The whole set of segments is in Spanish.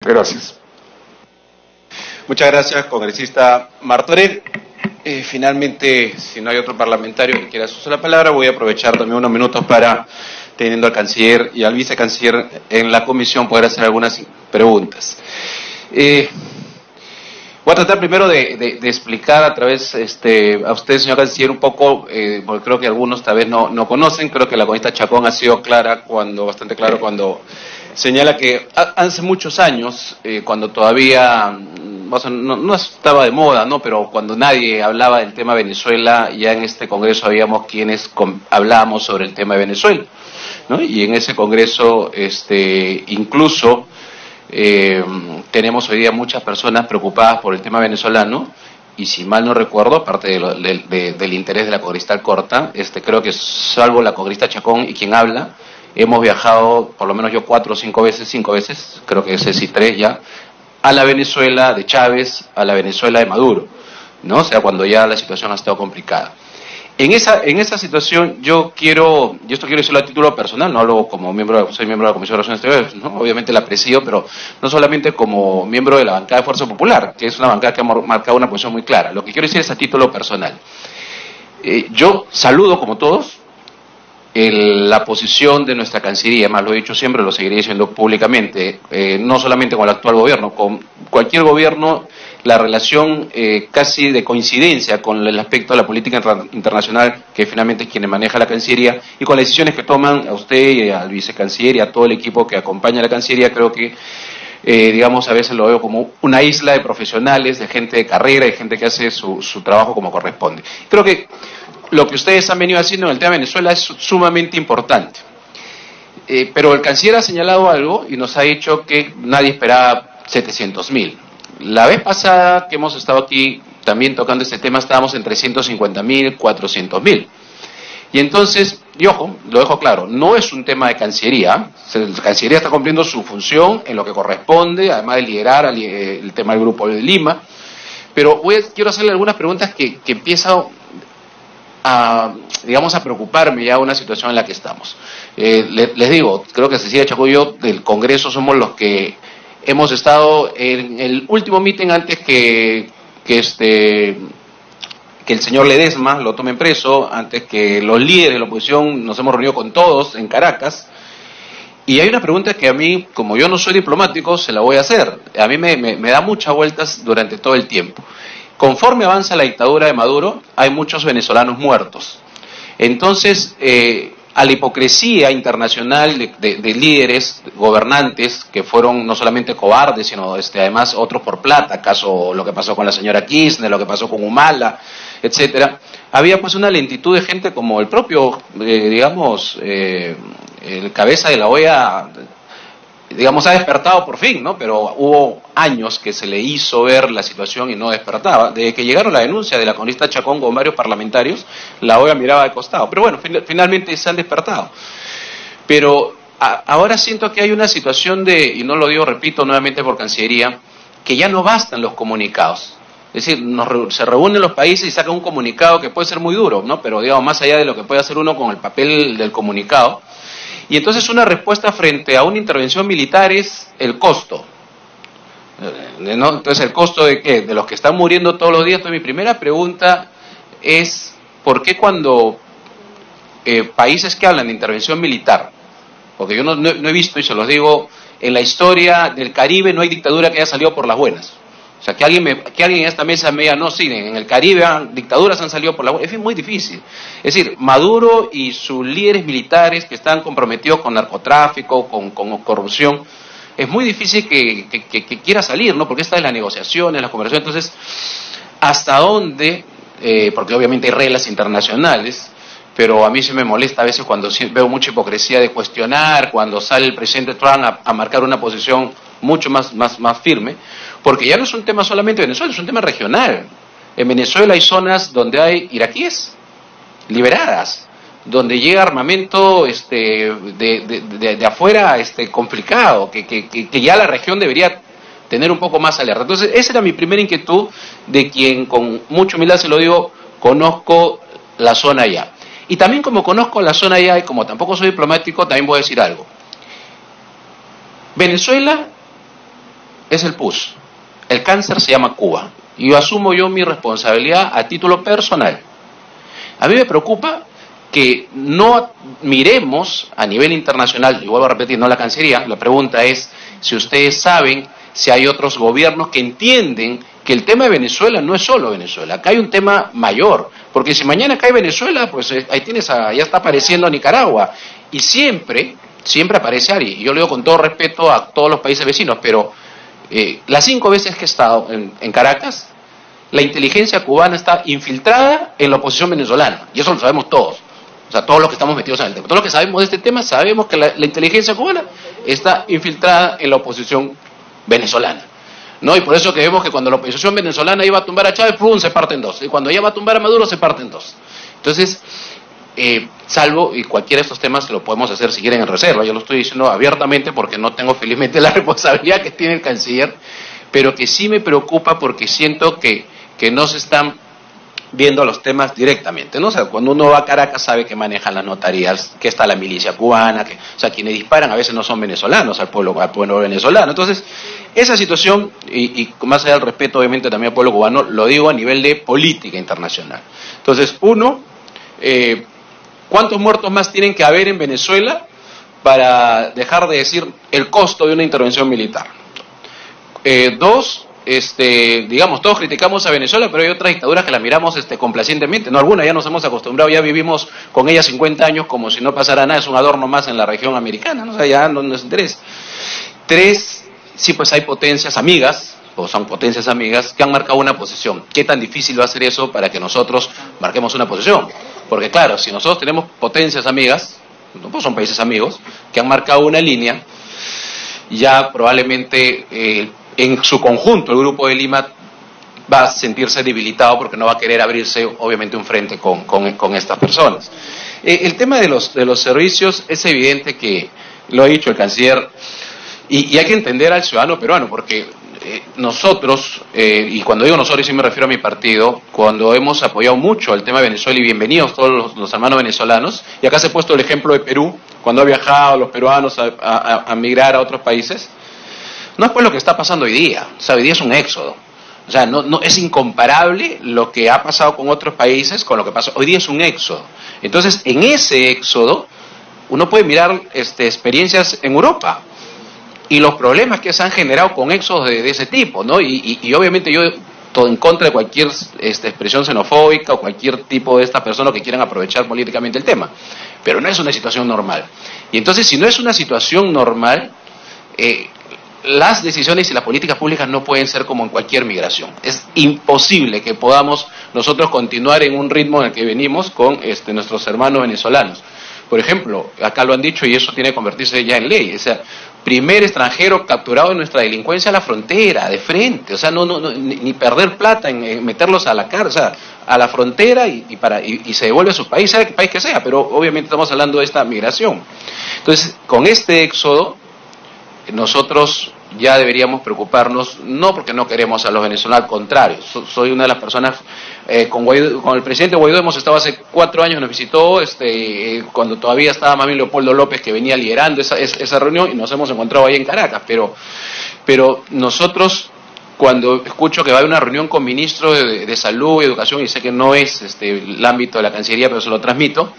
Gracias. Muchas gracias, congresista Martorell. Finalmente, si no hay otro parlamentario que quiera usar la palabra, voy a aprovechar también unos minutos para, teniendo al canciller y al vicecanciller en la comisión, poder hacer algunas preguntas. Voy a tratar primero de explicar a través, a usted, señor canciller, un poco, porque creo que algunos tal vez no conocen. Creo que la congresista Chacón ha sido bastante claro cuando señala que hace muchos años, cuando todavía no estaba de moda, ¿no? Pero cuando nadie hablaba del tema Venezuela, ya en este Congreso habíamos quienes hablábamos sobre el tema de Venezuela, ¿no? Y en ese Congreso, incluso tenemos hoy día muchas personas preocupadas por el tema venezolano. Y si mal no recuerdo, aparte del interés de la congresista Alcorta, creo que salvo la congresista Chacón y quien habla, hemos viajado, por lo menos yo 4 o 5 veces, creo que ese sí 3 ya, a la Venezuela de Chávez, a la Venezuela de Maduro, ¿no? O sea, cuando ya la situación ha estado complicada. En esa situación yo quiero decirlo a título personal, no hablo como soy miembro de la Comisión de Relaciones Exteriores, ¿no? Obviamente la aprecio, pero no solamente como miembro de la bancada de Fuerza Popular, que es una bancada que ha marcado una posición muy clara. Lo que quiero decir es a título personal. Yo saludo, como todos, la posición de nuestra Cancillería, más lo he dicho siempre, lo seguiré diciendo públicamente, no solamente con el actual gobierno, con cualquier gobierno, la relación casi de coincidencia con el aspecto de la política internacional, que finalmente es quien maneja la Cancillería, y con las decisiones que toman a usted y al vicecanciller y a todo el equipo que acompaña a la Cancillería. Creo que, a veces lo veo como una isla de profesionales, de gente de carrera y gente que hace su trabajo como corresponde. Creo que lo que ustedes han venido haciendo en el tema de Venezuela es sumamente importante. Pero el canciller ha señalado algo y nos ha dicho que nadie esperaba 700.000. La vez pasada que hemos estado aquí también tocando este tema estábamos en 350.000, 400.000. Y entonces, y ojo, lo dejo claro, no es un tema de Cancillería. La Cancillería está cumpliendo su función en lo que corresponde, además de liderar el tema del Grupo de Lima. Pero quiero hacerle algunas preguntas que empiezan a preocuparme ya una situación en la que estamos. Les digo, creo que Cecilia Chacón y yo del Congreso somos los que hemos estado en el último meeting antes que el señor Ledesma lo tomen preso, antes que los líderes de la oposición nos hemos reunido con todos en Caracas. Y hay una pregunta que a mí, como yo no soy diplomático, se la voy a hacer. A mí me da muchas vueltas durante todo el tiempo. Conforme avanza la dictadura de Maduro, hay muchos venezolanos muertos. Entonces, a la hipocresía internacional de líderes, gobernantes, que fueron no solamente cobardes, sino además otros por plata, acaso lo que pasó con la señora Kirchner, lo que pasó con Humala, etcétera, había pues una lentitud de gente como el propio, el cabeza de la OEA, ha despertado por fin, ¿no? Pero hubo años que se le hizo ver la situación y no despertaba. Desde que llegaron la denuncia de la congresista Chacón con varios parlamentarios, la OEA miraba de costado. Pero bueno, finalmente se han despertado. Pero ahora siento que hay una situación y no lo digo, repito, nuevamente por Cancillería, que ya no bastan los comunicados. Es decir, se reúnen los países y sacan un comunicado que puede ser muy duro, ¿no? Pero más allá de lo que puede hacer uno con el papel del comunicado. Y entonces una respuesta frente a una intervención militar es el costo. ¿No? Entonces, ¿el costo de qué? De los que están muriendo todos los días. Entonces, mi primera pregunta es, ¿por qué cuando países que hablan de intervención militar, porque yo no he visto, y se los digo, en la historia del Caribe no hay dictadura que haya salido por las buenas? O sea, que alguien en esta mesa me diga, no, sí, en el Caribe dictaduras han salido por la buena. Es muy difícil. Es decir, Maduro y sus líderes militares que están comprometidos con narcotráfico, con corrupción, es muy difícil que quiera salir, ¿no? Porque esta es la negociación, la conversación. Entonces, ¿hasta dónde? Porque obviamente hay reglas internacionales, pero a mí se me molesta a veces cuando veo mucha hipocresía de cuestionar, cuando sale el presidente Trump a marcar una posición mucho más firme, porque ya no es un tema solamente de Venezuela, es un tema regional. En Venezuela hay zonas donde hay iraquíes liberadas, donde llega armamento de afuera complicado, que ya la región debería tener un poco más alerta. Entonces, esa era mi primera inquietud, de quien con mucha humildad se lo digo, conozco la zona allá. Y también como conozco la zona allá y como tampoco soy diplomático, también voy a decir algo. Venezuela es el pus. El cáncer se llama Cuba. Y asumo yo mi responsabilidad a título personal. A mí me preocupa que no miremos a nivel internacional, y vuelvo a repetir, no la Cancillería, la pregunta es si ustedes saben si hay otros gobiernos que entienden que el tema de Venezuela no es solo Venezuela, acá hay un tema mayor, porque si mañana cae Venezuela, pues ahí tienes ya está apareciendo Nicaragua, y siempre aparece Ari, y yo lo digo con todo respeto a todos los países vecinos, pero las 5 veces que he estado en Caracas, la inteligencia cubana está infiltrada en la oposición venezolana, y eso lo sabemos todos. O sea, todos los que estamos metidos en el tema, todos los que sabemos de este tema, sabemos que la inteligencia cubana está infiltrada en la oposición venezolana, ¿no? Y por eso que vemos que cuando la oposición venezolana iba a tumbar a Chávez, ¡pum!, se parte en dos. Y cuando ella va a tumbar a Maduro, se parte en dos. Entonces, salvo, y cualquiera de estos temas lo podemos hacer si quieren en reserva, yo lo estoy diciendo abiertamente porque no tengo felizmente la responsabilidad que tiene el canciller, pero que sí me preocupa porque siento que no se están viendo los temas directamente, ¿no? O sea, cuando uno va a Caracas sabe que manejan las notarías, que está la milicia cubana, o sea, quienes disparan a veces no son venezolanos, al pueblo venezolano. Entonces, esa situación, y más allá del respeto obviamente también al pueblo cubano, lo digo a nivel de política internacional. Entonces, uno, ¿cuántos muertos más tienen que haber en Venezuela para dejar de decir el costo de una intervención militar? Dos, digamos, todos criticamos a Venezuela, pero hay otras dictaduras que las miramos complacientemente, no algunas, ya nos hemos acostumbrado, ya vivimos con ellas 50 años como si no pasara nada, es un adorno más en la región americana, ¿no? O sea, ya no nos interesa. 3, sí, pues hay potencias amigas, o son potencias amigas, que han marcado una posición. ¿Qué tan difícil va a ser eso para que nosotros marquemos una posición? Porque claro, si nosotros tenemos potencias amigas, pues son países amigos, que han marcado una línea, ya probablemente en su conjunto el Grupo de Lima va a sentirse debilitado porque no va a querer abrirse obviamente un frente con estas personas. El tema de los servicios es evidente que lo ha dicho el canciller y hay que entender al ciudadano peruano porque nosotros, y cuando digo nosotros sí me refiero a mi partido, cuando hemos apoyado mucho el tema de Venezuela y bienvenidos todos los hermanos venezolanos, y acá se ha puesto el ejemplo de Perú, cuando ha viajado los peruanos a migrar a otros países, no es pues lo que está pasando hoy día, o sea, hoy día es un éxodo, o sea, no es incomparable lo que ha pasado con otros países con lo que pasó, hoy día es un éxodo, entonces en ese éxodo uno puede mirar experiencias en Europa, y los problemas que se han generado con éxodos de ese tipo, ¿no? Y obviamente yo todo en contra de cualquier expresión xenofóbica o cualquier tipo de estas personas que quieran aprovechar políticamente el tema, pero no es una situación normal. Y entonces, si no es una situación normal, las decisiones y las políticas públicas no pueden ser como en cualquier migración. Es imposible que podamos nosotros continuar en un ritmo en el que venimos con nuestros hermanos venezolanos. Por ejemplo, acá lo han dicho y eso tiene que convertirse ya en ley. O sea, primer extranjero capturado en nuestra delincuencia a la frontera, de frente. O sea, ni perder plata en meterlos a la cárcel, o sea, a la frontera y se devuelve a su país, sea el país que sea, pero obviamente estamos hablando de esta migración. Entonces, con este éxodo, nosotros ya deberíamos preocuparnos, no porque no queremos a los venezolanos, al contrario, soy una de las personas, con el presidente Guaidó hemos estado hace 4 años, nos visitó, cuando todavía estaba Mami Leopoldo López, que venía liderando esa reunión, y nos hemos encontrado ahí en Caracas, pero nosotros, cuando escucho que va a haber una reunión con ministros de Salud y Educación, y sé que no es el ámbito de la Cancillería, pero se lo transmito,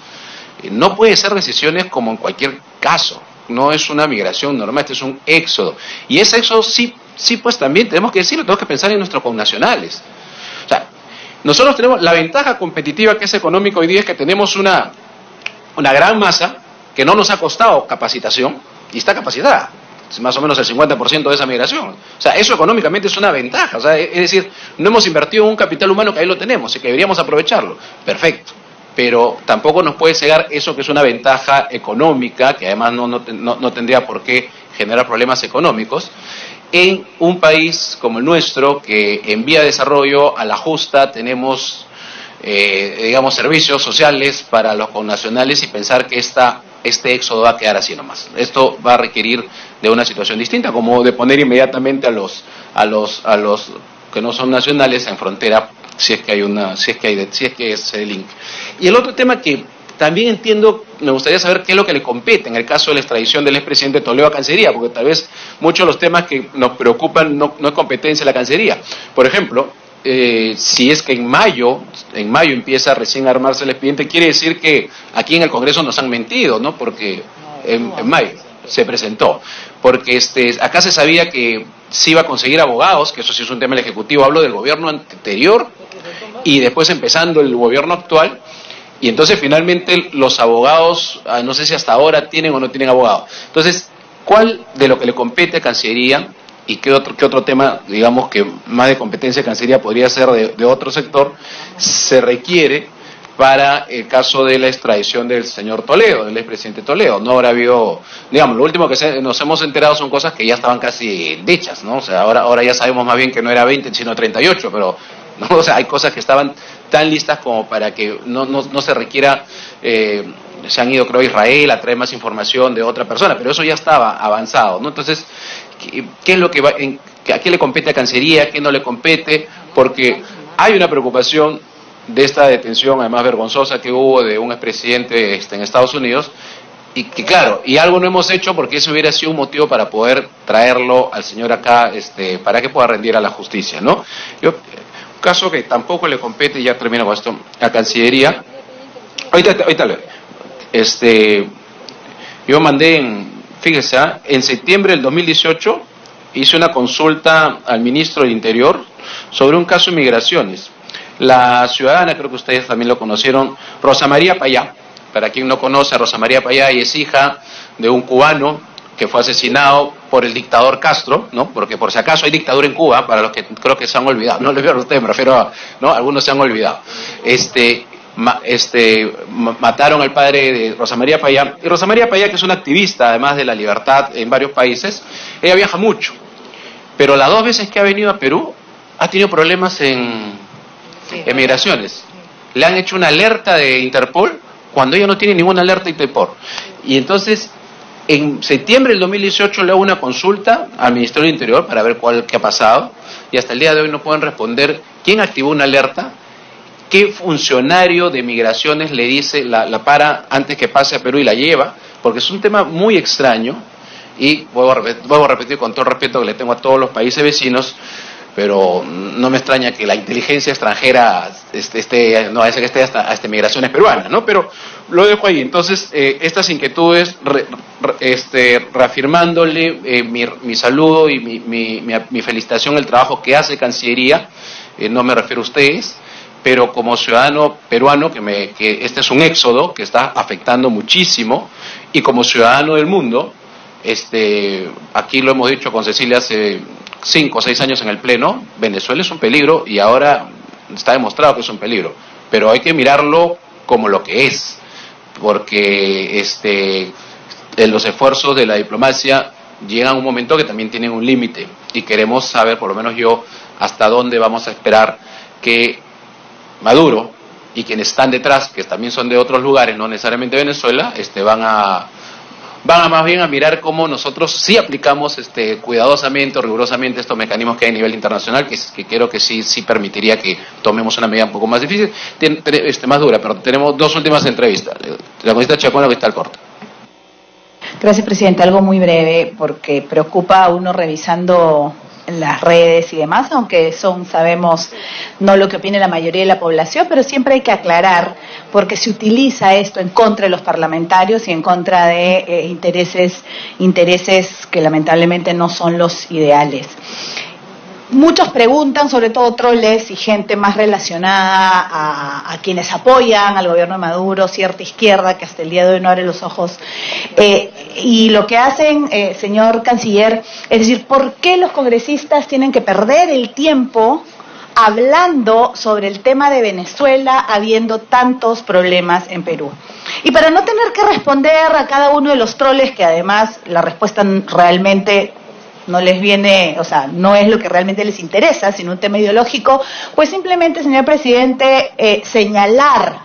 no puede ser decisiones como en cualquier caso. No es una migración normal, este es un éxodo. Y ese éxodo sí, pues también tenemos que decirlo, tenemos que pensar en nuestros connacionales. O sea, nosotros tenemos la ventaja competitiva que es económica hoy día, es que tenemos una gran masa que no nos ha costado capacitación y está capacitada. Es más o menos el 50% de esa migración. O sea, eso económicamente es una ventaja. O sea, es decir, no hemos invertido en un capital humano que ahí lo tenemos y que deberíamos aprovecharlo. Perfecto. Pero tampoco nos puede cegar eso que es una ventaja económica, que además no tendría por qué generar problemas económicos, en un país como el nuestro, que en vía de desarrollo a la justa tenemos, digamos, servicios sociales para los connacionales y pensar que este éxodo va a quedar así nomás. Esto va a requerir de una situación distinta, como de poner inmediatamente a los que no son nacionales en frontera, si es que es el link. Y el otro tema que también entiendo, me gustaría saber qué es lo que le compete en el caso de la extradición del expresidente Toledo a Cancillería, porque tal vez muchos de los temas que nos preocupan no es competencia de la Cancillería. Por ejemplo, si es que en mayo empieza recién a armarse el expediente, quiere decir que aquí en el Congreso nos han mentido, ¿no? Porque en mayo se presentó. Porque acá se sabía que se iba a conseguir abogados, que eso sí es un tema del Ejecutivo, hablo del gobierno anterior y después empezando el gobierno actual. Y entonces finalmente los abogados, no sé si hasta ahora tienen o no tienen abogados. Entonces, ¿cuál de lo que le compete a Cancillería y qué otro tema, digamos, que más de competencia de Cancillería podría ser de otro sector, se requiere para el caso de la extradición del señor Toledo, del expresidente Toledo? No habrá habido, digamos, lo último que nos hemos enterado son cosas que ya estaban casi dichas, ¿no? O sea, ahora ya sabemos más bien que no era 20, sino 38, pero, ¿no? O sea, hay cosas que estaban tan listas como para que no se requiera, se han ido, creo, a Israel a traer más información de otra persona, pero eso ya estaba avanzado, ¿no? Entonces, ¿qué es lo que a qué le compete a Cancillería, qué no le compete? Porque hay una preocupación de esta detención, además vergonzosa, que hubo de un expresidente en Estados Unidos, y que claro, y algo no hemos hecho porque eso hubiera sido un motivo para poder traerlo al señor acá, para que pueda rendir a la justicia, ¿no? Un caso que tampoco le compete, y ya termino con esto, a Cancillería. Ahorita leo. Yo mandé, fíjese, en septiembre del 2018 hice una consulta al ministro del Interior sobre un caso de migraciones. La ciudadana, creo que ustedes también lo conocieron, Rosa María Payá. Para quien no conoce a Rosa María Payá, ella es hija de un cubano que fue asesinado por el dictador Castro, ¿no? Porque por si acaso hay dictadura en Cuba, para los que creo que se han olvidado, no les veo a ustedes, me refiero a, ¿no? Algunos se han olvidado. Mataron al padre de Rosa María Payá, y Rosa María Payá, que es una activista, además de la libertad en varios países, ella viaja mucho, pero las 2 veces que ha venido a Perú, ha tenido problemas en migraciones. Le han hecho una alerta de Interpol, cuando ella no tiene ninguna alerta de Interpol. Y entonces, en septiembre del 2018 le hago una consulta al Ministerio del Interior para ver qué ha pasado, y hasta el día de hoy no pueden responder quién activó una alerta, qué funcionario de migraciones le dice, la para antes que pase a Perú y la lleva, porque es un tema muy extraño, y vuelvo a repetir con todo el respeto que le tengo a todos los países vecinos, pero no me extraña que la inteligencia extranjera no parece que esté hasta migraciones peruanas, ¿no? Pero lo dejo ahí. Entonces, estas inquietudes, reafirmándole mi saludo y mi felicitación al trabajo que hace Cancillería, no me refiero a ustedes, pero como ciudadano peruano, que este es un éxodo que está afectando muchísimo, y como ciudadano del mundo, aquí lo hemos dicho con Cecilia hace 5 o 6 años en el Pleno, Venezuela es un peligro y ahora está demostrado que es un peligro, pero hay que mirarlo como lo que es, porque los esfuerzos de la diplomacia llegan a un momento que también tienen un límite, y queremos saber, por lo menos yo, hasta dónde vamos a esperar que Maduro y quienes están detrás, que también son de otros lugares, no necesariamente Venezuela, van a más bien a mirar cómo nosotros sí aplicamos cuidadosamente o rigurosamente estos mecanismos que hay a nivel internacional, que creo que sí permitiría que tomemos una medida un poco más difícil, más dura, pero tenemos 2 últimas entrevistas, la congresista Chacón y la congresista Corta. Gracias, presidente. Algo muy breve, porque preocupa a uno revisando las redes y demás, aunque sabemos, no lo que opine la mayoría de la población, pero siempre hay que aclarar, porque se utiliza esto en contra de los parlamentarios y en contra de intereses que lamentablemente no son los ideales. Muchos preguntan, sobre todo troles y gente más relacionada a quienes apoyan al gobierno de Maduro, cierta izquierda que hasta el día de hoy no abre los ojos. Y lo que hacen, señor canciller, es decir, ¿por qué los congresistas tienen que perder el tiempo hablando sobre el tema de Venezuela habiendo tantos problemas en Perú? Y para no tener que responder a cada uno de los troles, que además la respuesta realmente no les viene, o sea, no es lo que realmente les interesa, sino un tema ideológico, pues simplemente, señor presidente, señalar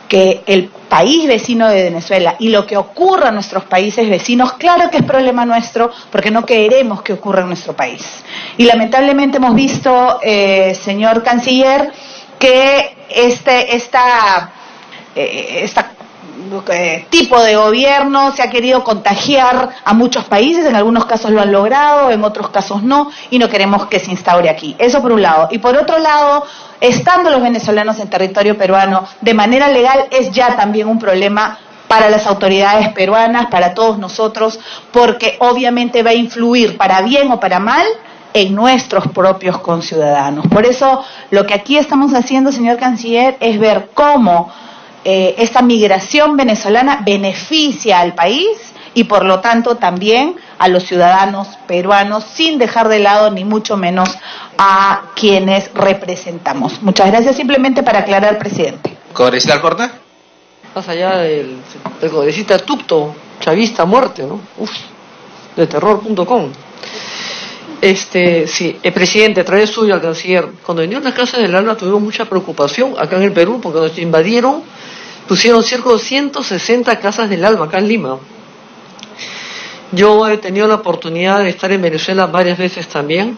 que el país vecino de Venezuela y lo que ocurra en nuestros países vecinos, claro que es problema nuestro, porque no queremos que ocurra en nuestro país. Y lamentablemente hemos visto, señor canciller, que esta tipo de gobierno, se ha querido contagiar a muchos países, en algunos casos lo han logrado, en otros casos no, y no queremos que se instaure aquí. Eso por un lado. Y por otro lado, estando los venezolanos en territorio peruano de manera legal, es ya también un problema para las autoridades peruanas, para todos nosotros, porque obviamente va a influir para bien o para mal en nuestros propios conciudadanos. Por eso lo que aquí estamos haciendo, señor Canciller, es ver cómo esta migración venezolana beneficia al país y por lo tanto también a los ciudadanos peruanos, sin dejar de lado ni mucho menos a quienes representamos. Muchas gracias. Simplemente para aclarar, presidente. ¿Congresista Alcorta? Más allá del congresista Tupto, chavista muerte, ¿no? De terror.com. Sí, el presidente, a través suyo al canciller, cuando vinieron las casas del alma tuvimos mucha preocupación acá en el Perú porque nos invadieron, pusieron cerca de 160 casas del alma acá en Lima. Yo he tenido la oportunidad de estar en Venezuela varias veces también.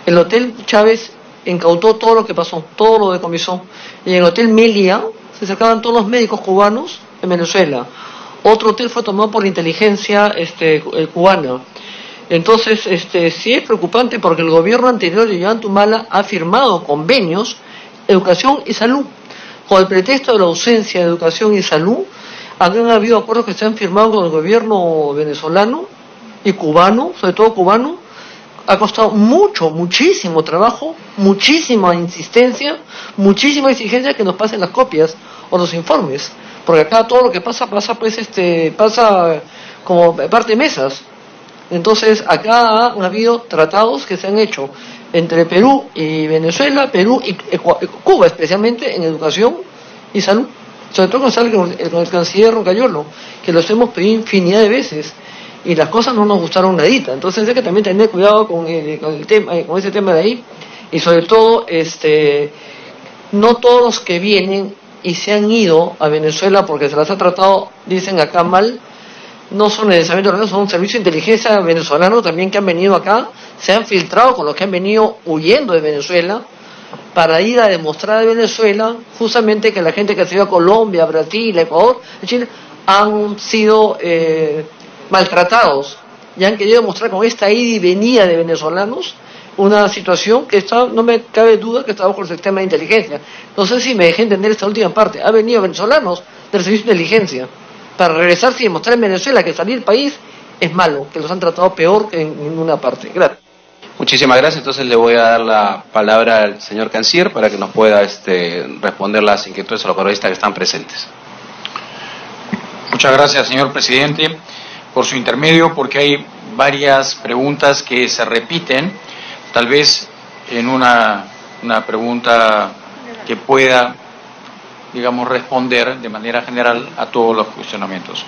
El Hotel Chávez incautó todo lo que pasó, todo lo decomisó. Y en el Hotel Melia se acercaban todos los médicos cubanos en Venezuela. Otro hotel fue tomado por la inteligencia cubana. Entonces, sí es preocupante porque el gobierno anterior de Ollanta ha firmado convenios educación y salud. Con el pretexto de la ausencia de educación y salud, han habido acuerdos que se han firmado con el gobierno venezolano y cubano, sobre todo cubano. Ha costado muchísimo trabajo, muchísima insistencia, muchísima exigencia que nos pasen las copias o los informes, porque acá todo lo que pasa como parte de mesas. Entonces acá han habido tratados que se han hecho entre Perú y Venezuela, Perú y Cuba especialmente en educación y salud, sobre todo con el canciller Roncayolo, que los hemos pedido infinidad de veces y las cosas no nos gustaron nadita. Entonces hay que también tener cuidado con ese tema de ahí, y sobre todo no todos los que vienen y se han ido a Venezuela porque se las ha tratado, dicen acá mal, no son necesariamente, son un servicio de inteligencia venezolano también que han venido acá, se han filtrado con los que han venido huyendo de Venezuela para ir a demostrar a Venezuela justamente que la gente que se iba a Colombia, Brasil, Ecuador, Chile, han sido maltratados y han querido demostrar con esta ida y venida de venezolanos una situación que está, no me cabe duda que está bajo el sistema de inteligencia. No sé si me dejé entender esta última parte. Ha venido venezolanos del servicio de inteligencia para regresarse y demostrar en Venezuela que salir del país es malo, que los han tratado peor que en ninguna parte. Gracias. Muchísimas gracias. Entonces le voy a dar la palabra al señor canciller para que nos pueda responder las inquietudes de los periodistas que están presentes. Muchas gracias, señor presidente, por su intermedio, porque hay varias preguntas que se repiten, tal vez en una pregunta que pueda, digamos, responder de manera general a todos los cuestionamientos.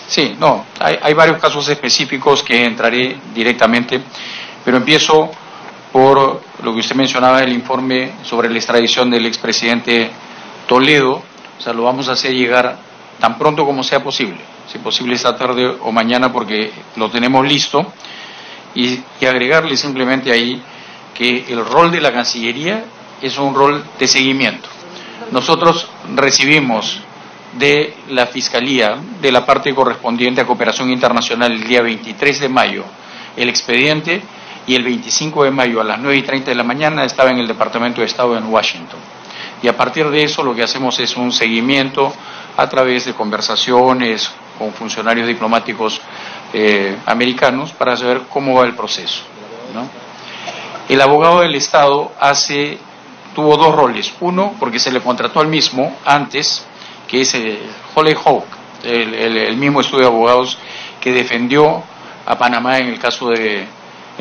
Sí, no, hay varios casos específicos que entraré directamente, pero empiezo por lo que usted mencionaba, el informe sobre la extradición del expresidente Toledo. O sea, lo vamos a hacer llegar tan pronto como sea posible, si posible esta tarde o mañana, porque lo tenemos listo, y agregarle simplemente ahí que el rol de la Cancillería es un rol de seguimiento. Nosotros recibimos de la Fiscalía, de la parte correspondiente a cooperación internacional, el día 23 de mayo, el expediente, y el 25 de mayo a las 9:30 de la mañana estaba en el Departamento de Estado en Washington. Y a partir de eso lo que hacemos es un seguimiento a través de conversaciones con funcionarios diplomáticos americanos para saber cómo va el proceso, ¿no? El abogado del Estado tuvo dos roles. Uno, porque se le contrató al mismo antes, que es Holly Hawk, el mismo estudio de abogados que defendió a Panamá en el caso de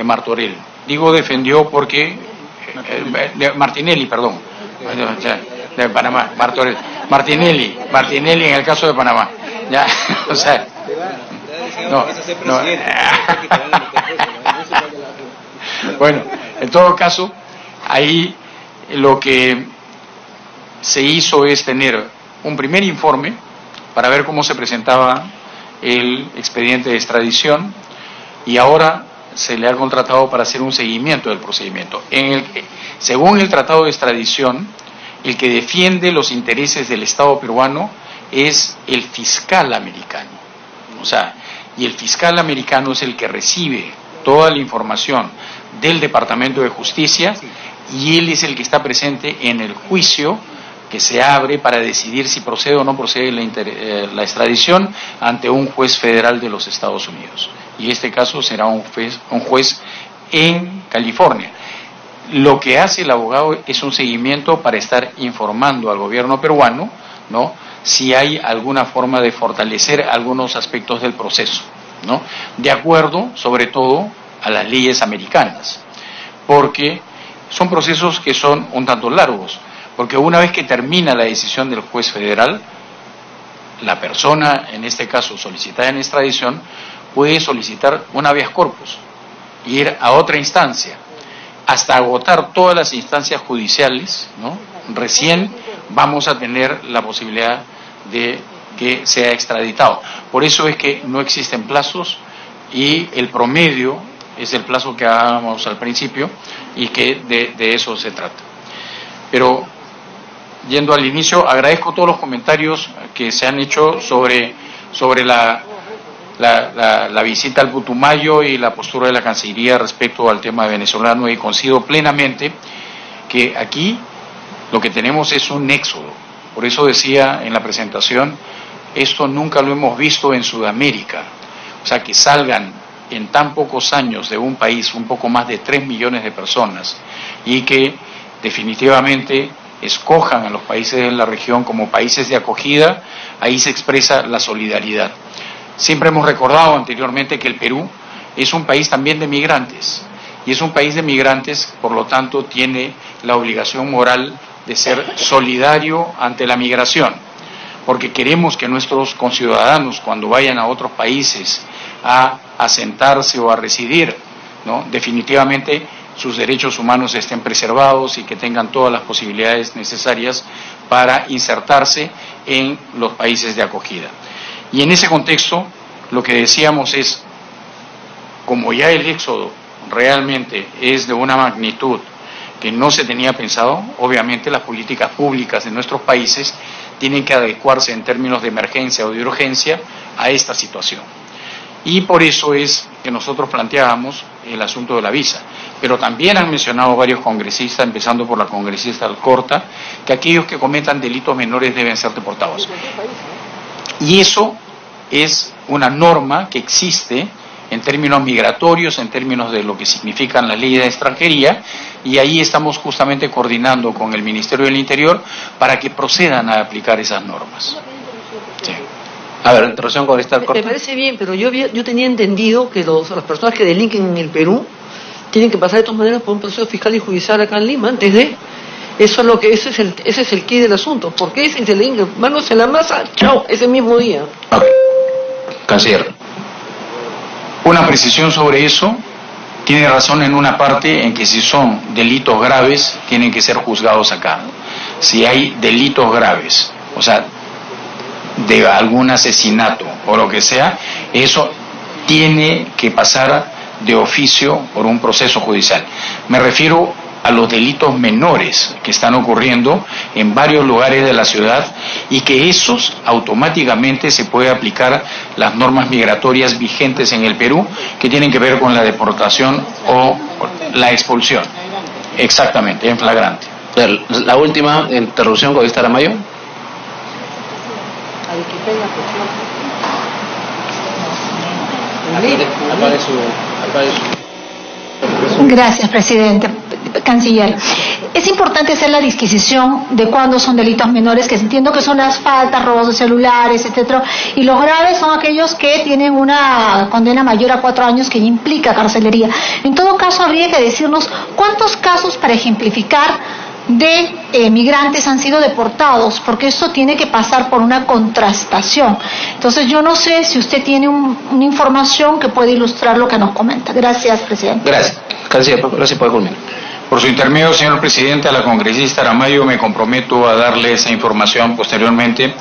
Martorell. Digo defendió porque Martinelli, perdón, de Panamá, Martinelli en el caso de Panamá, ya, o sea, no. Bueno, en todo caso, ahí lo que se hizo es tener un primer informe para ver cómo se presentaba el expediente de extradición, y ahora se le ha contratado para hacer un seguimiento del procedimiento. Según el Tratado de Extradición, el que defiende los intereses del Estado peruano es el fiscal americano. O sea, y el fiscal americano es el que recibe toda la información del Departamento de Justicia y él es el que está presente en el juicio que se abre para decidir si procede o no procede la extradición ante un juez federal de los Estados Unidos. Y este caso será un juez en California. Lo que hace el abogado es un seguimiento para estar informando al gobierno peruano, ¿no?, si hay alguna forma de fortalecer algunos aspectos del proceso, ¿no?, de acuerdo sobre todo a las leyes americanas, porque son procesos que son un tanto largos, porque una vez que termina la decisión del juez federal, la persona, en este caso solicitada en extradición, puede solicitar un habeas corpus, ir a otra instancia, hasta agotar todas las instancias judiciales, ¿no? Recién vamos a tener la posibilidad de que sea extraditado. Por eso es que no existen plazos y el promedio es el plazo que hablábamos al principio y que de eso se trata. Pero, yendo al inicio, agradezco todos los comentarios que se han hecho sobre la visita al Putumayo y la postura de la Cancillería respecto al tema venezolano, y coincido plenamente que aquí lo que tenemos es un éxodo. Por eso decía en la presentación, esto nunca lo hemos visto en Sudamérica. O sea, que salgan en tan pocos años de un país un poco más de 3 millones de personas y que definitivamente escojan a los países de la región como países de acogida, ahí se expresa la solidaridad. Siempre hemos recordado anteriormente que el Perú es un país también de migrantes, y es un país de migrantes, por lo tanto tiene la obligación moral de ser solidario ante la migración, porque queremos que nuestros conciudadanos, cuando vayan a otros países a asentarse o a residir, ¿no?, definitivamente sus derechos humanos estén preservados y que tengan todas las posibilidades necesarias para insertarse en los países de acogida. Y en ese contexto, lo que decíamos es, como ya el éxodo realmente es de una magnitud que no se tenía pensado, obviamente las políticas públicas de nuestros países tienen que adecuarse en términos de emergencia o de urgencia a esta situación. Y por eso es que nosotros planteábamos el asunto de la visa. Pero también han mencionado varios congresistas, empezando por la congresista Alcorta, que aquellos que cometan delitos menores deben ser deportados. Y eso es una norma que existe en términos migratorios, en términos de lo que significan las leyes de extranjería, y ahí estamos justamente coordinando con el Ministerio del Interior para que procedan a aplicar esas normas. Sí. A ver, interrupción con esta corta. Me parece bien, pero yo tenía entendido que las personas que delinquen en el Perú tienen que pasar de todas maneras por un proceso fiscal y judicial acá en Lima antes de... Ese es el quid del asunto. ¿Por qué se delinquen? Manos en la masa, chao, ese mismo día. Ok. Canciller. Una precisión sobre eso. Tiene razón en una parte en que si son delitos graves tienen que ser juzgados acá. Si hay delitos graves, o sea, de algún asesinato o lo que sea, eso tiene que pasar de oficio por un proceso judicial. Me refiero a los delitos menores que están ocurriendo en varios lugares de la ciudad y que esos automáticamente se puede aplicar las normas migratorias vigentes en el Perú que tienen que ver con la deportación o la expulsión. Exactamente, en flagrante. La última interrupción con esta Aramayo. Gracias, presidente. Canciller, es importante hacer la disquisición de cuándo son delitos menores, que entiendo que son las faltas, robos de celulares, etcétera, y los graves son aquellos que tienen una condena mayor a 4 años que implica carcelería. En todo caso, habría que decirnos cuántos casos, para ejemplificar, de migrantes han sido deportados, porque esto tiene que pasar por una contrastación. Entonces yo no sé si usted tiene una información que puede ilustrar lo que nos comenta. Gracias, presidente. Gracias. Canciller, gracias por culminar. Por su intermedio, señor presidente, a la congresista Aramayo me comprometo a darle esa información posteriormente,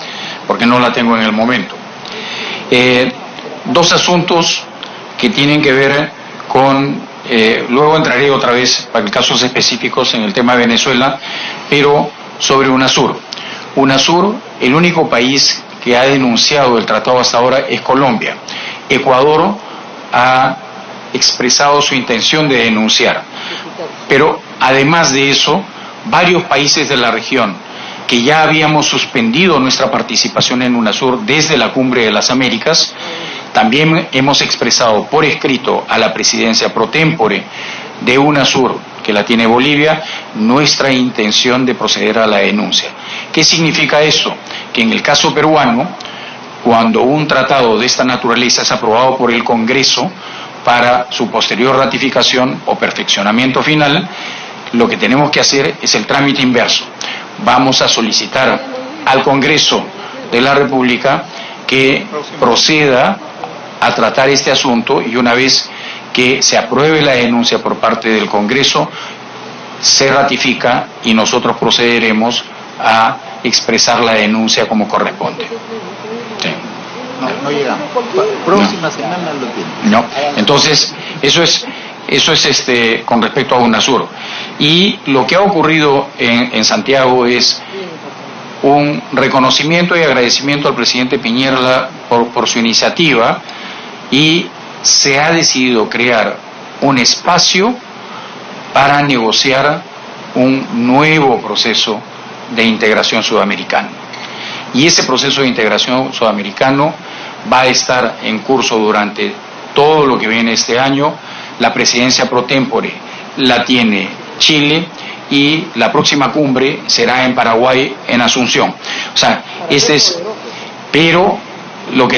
porque no la tengo en el momento. 2 asuntos que tienen que ver con... luego entraré otra vez para casos específicos en el tema de Venezuela, pero sobre UNASUR. UNASUR, el único país que ha denunciado el tratado hasta ahora es Colombia. Ecuador ha expresado su intención de denunciar. Pero además de eso, varios países de la región que ya habíamos suspendido nuestra participación en UNASUR desde la Cumbre de las Américas, también hemos expresado por escrito a la presidencia pro tempore de UNASUR, que la tiene Bolivia, nuestra intención de proceder a la denuncia. ¿Qué significa eso? Que en el caso peruano, cuando un tratado de esta naturaleza es aprobado por el Congreso para su posterior ratificación o perfeccionamiento final, lo que tenemos que hacer es el trámite inverso. Vamos a solicitar al Congreso de la República que proceda a tratar este asunto, y una vez que se apruebe la denuncia por parte del Congreso, se ratifica y nosotros procederemos a expresar la denuncia como corresponde. Sí. No llegamos. Próxima semana lo tiene. No, entonces eso es con respecto a UNASUR. Y lo que ha ocurrido en Santiago es un reconocimiento y agradecimiento al presidente Piñera por su iniciativa, y se ha decidido crear un espacio para negociar un nuevo proceso de integración sudamericano. Y ese proceso de integración sudamericano va a estar en curso durante todo lo que viene este año. La presidencia pro tempore la tiene Chile y la próxima cumbre será en Paraguay, en Asunción. O sea, pero lo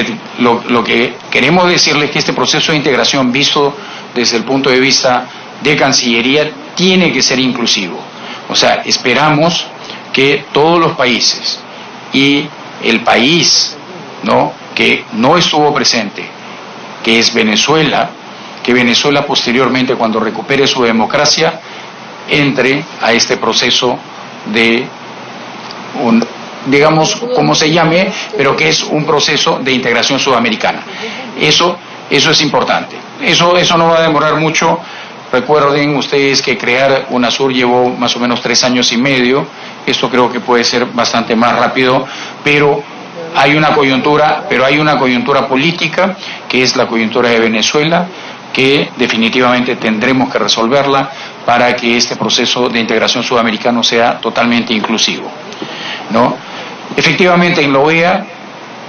que queremos decirles es que este proceso de integración, visto desde el punto de vista de Cancillería, tiene que ser inclusivo. O sea, esperamos que todos los países y el país, ¿no?, que no estuvo presente, que es Venezuela, que Venezuela posteriormente, cuando recupere su democracia, entre a este proceso de digamos, como se llame, pero que es un proceso de integración sudamericana. Eso es importante. Eso no va a demorar mucho. Recuerden ustedes que crear UNASUR llevó más o menos 3 años y medio. Esto creo que puede ser bastante más rápido, pero hay una coyuntura política, que es la coyuntura de Venezuela, que definitivamente tendremos que resolverla para que este proceso de integración sudamericano sea totalmente inclusivo, ¿no? Efectivamente, en la OEA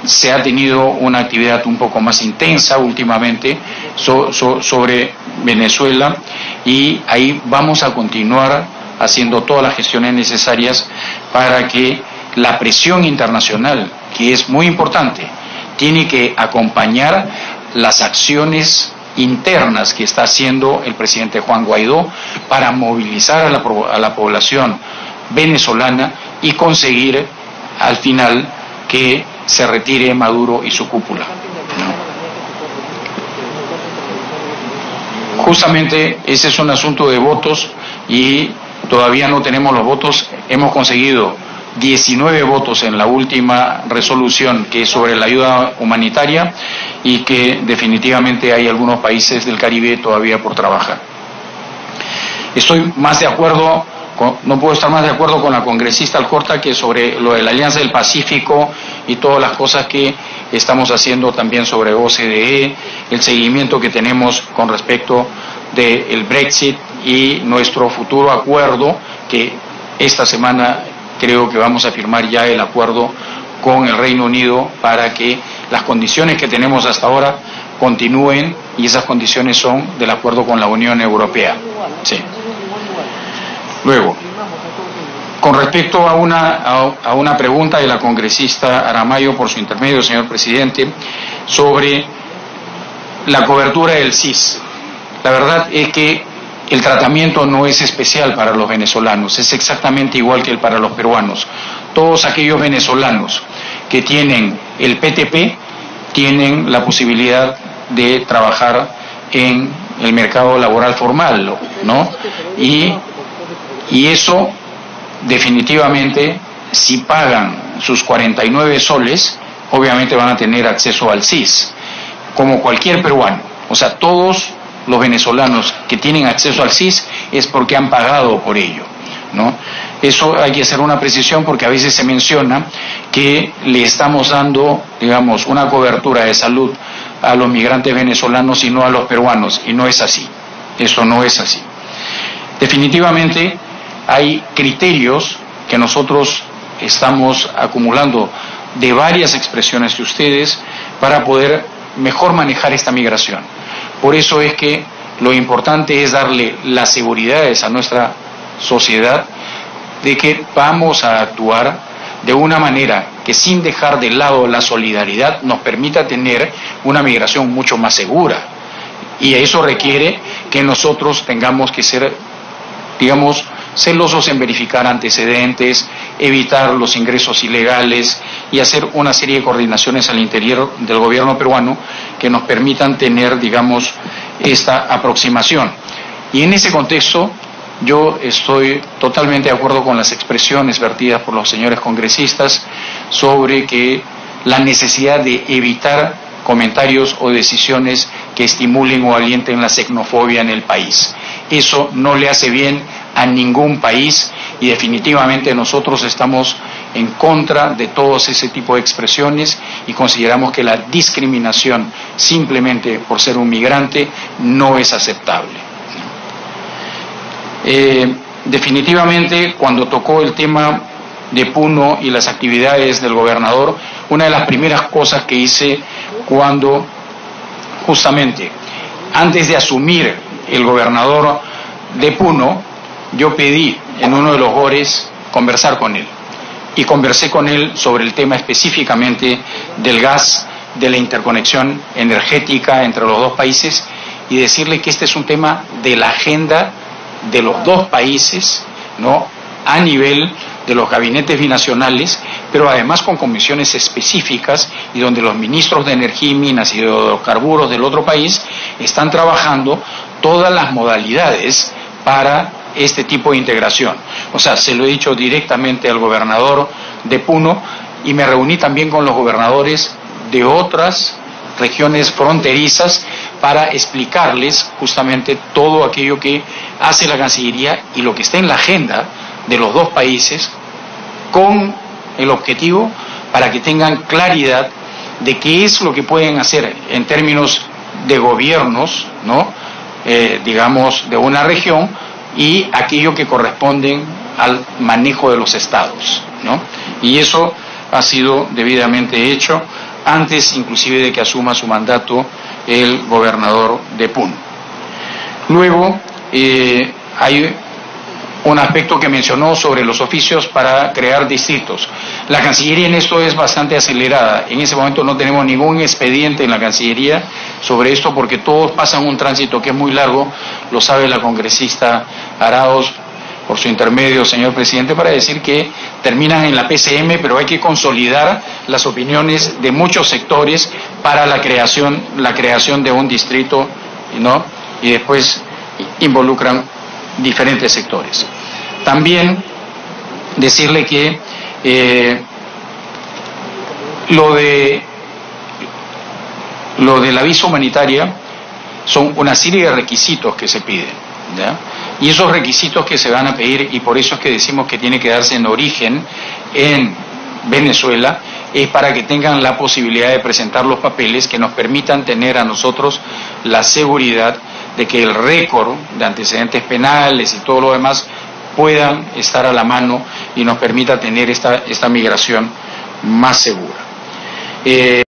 se ha tenido una actividad un poco más intensa últimamente sobre Venezuela, y ahí vamos a continuar haciendo todas las gestiones necesarias para que la presión internacional, que es muy importante, tiene que acompañar las acciones internas que está haciendo el presidente Juan Guaidó para movilizar a la población venezolana y conseguir al final que se retire Maduro y su cúpula, ¿no? Justamente ese es un asunto de votos, y todavía no tenemos los votos. Hemos conseguido 19 votos en la última resolución, que es sobre la ayuda humanitaria, y que definitivamente hay algunos países del Caribe todavía por trabajar. Estoy más de acuerdo, no puedo estar más de acuerdo con la congresista Alcorta, que sobre lo de la Alianza del Pacífico y todas las cosas que estamos haciendo también sobre OCDE, el seguimiento que tenemos con respecto del Brexit y nuestro futuro acuerdo, que esta semana creo que vamos a firmar ya el acuerdo con el Reino Unido para que las condiciones que tenemos hasta ahora continúen, y esas condiciones son del acuerdo con la Unión Europea. Sí. Luego, con respecto a una pregunta de la congresista Aramayo, por su intermedio, señor presidente, sobre la cobertura del CIS. La verdad es que el tratamiento no es especial para los venezolanos, es exactamente igual que el para los peruanos. Todos aquellos venezolanos que tienen el PTP tienen la posibilidad de trabajar en el mercado laboral formal, ¿no? Y eso definitivamente, si pagan sus 49 soles, obviamente van a tener acceso al CIS, como cualquier peruano. O sea, todos los venezolanos que tienen acceso al CIS es porque han pagado por ello, ¿no? Eso hay que hacer una precisión porque a veces se menciona que le estamos dando, digamos, una cobertura de salud a los migrantes venezolanos y no a los peruanos, y no es así, eso no es así. Definitivamente hay criterios que nosotros estamos acumulando de varias expresiones de ustedes para poder mejor manejar esta migración. Por eso es que lo importante es darle las seguridades a nuestra sociedad de que vamos a actuar de una manera que, sin dejar de lado la solidaridad, nos permita tener una migración mucho más segura. Y eso requiere que nosotros tengamos que ser, digamos, celosos en verificar antecedentes, evitar los ingresos ilegales y hacer una serie de coordinaciones al interior del gobierno peruano que nos permitan tener, digamos, esta aproximación. Y en ese contexto yo estoy totalmente de acuerdo con las expresiones vertidas por los señores congresistas sobre que la necesidad de evitar comentarios o decisiones que estimulen o alienten la xenofobia en el país. Eso no le hace bien a ningún país y definitivamente nosotros estamos en contra de todos ese tipo de expresiones y consideramos que la discriminación simplemente por ser un migrante no es aceptable. Definitivamente, cuando tocó el tema de Puno y las actividades del gobernador, una de las primeras cosas que hice cuando justamente antes de asumir el gobernador de Puno, yo pedí en uno de los GORES conversar con él y conversé con él sobre el tema específicamente del gas, de la interconexión energética entre los dos países y decirle que este es un tema de la agenda de los dos países, ¿no?, a nivel de los gabinetes binacionales, pero además con comisiones específicas y donde los ministros de Energía y Minas y de Hidrocarburos del otro país están trabajando todas las modalidades para este tipo de integración. O sea, se lo he dicho directamente al gobernador de Puno y me reuní también con los gobernadores de otras regiones fronterizas para explicarles justamente todo aquello que hace la Cancillería y lo que está en la agenda de los dos países, con el objetivo para que tengan claridad de qué es lo que pueden hacer en términos de gobiernos, ¿no?, digamos, de una región y aquello que corresponden al manejo de los estados, ¿no? Y eso ha sido debidamente hecho antes inclusive de que asuma su mandato el gobernador de Puno. Luego hay un aspecto que mencionó sobre los oficios para crear distritos. La Cancillería en esto es bastante acelerada. En ese momento no tenemos ningún expediente en la Cancillería sobre esto porque todos pasan un tránsito que es muy largo, lo sabe la congresista Arauz por su intermedio, señor presidente, para decir que terminan en la PCM, pero hay que consolidar las opiniones de muchos sectores para la creación de un distrito, ¿no?, y después involucran diferentes sectores. También decirle que lo de la visa humanitaria son una serie de requisitos que se piden, ¿ya? Y esos requisitos que se van a pedir, y por eso es que decimos que tiene que darse en origen en Venezuela, es para que tengan la posibilidad de presentar los papeles que nos permitan tener a nosotros la seguridad de que el récord de antecedentes penales y todo lo demás puedan estar a la mano y nos permita tener esta migración más segura.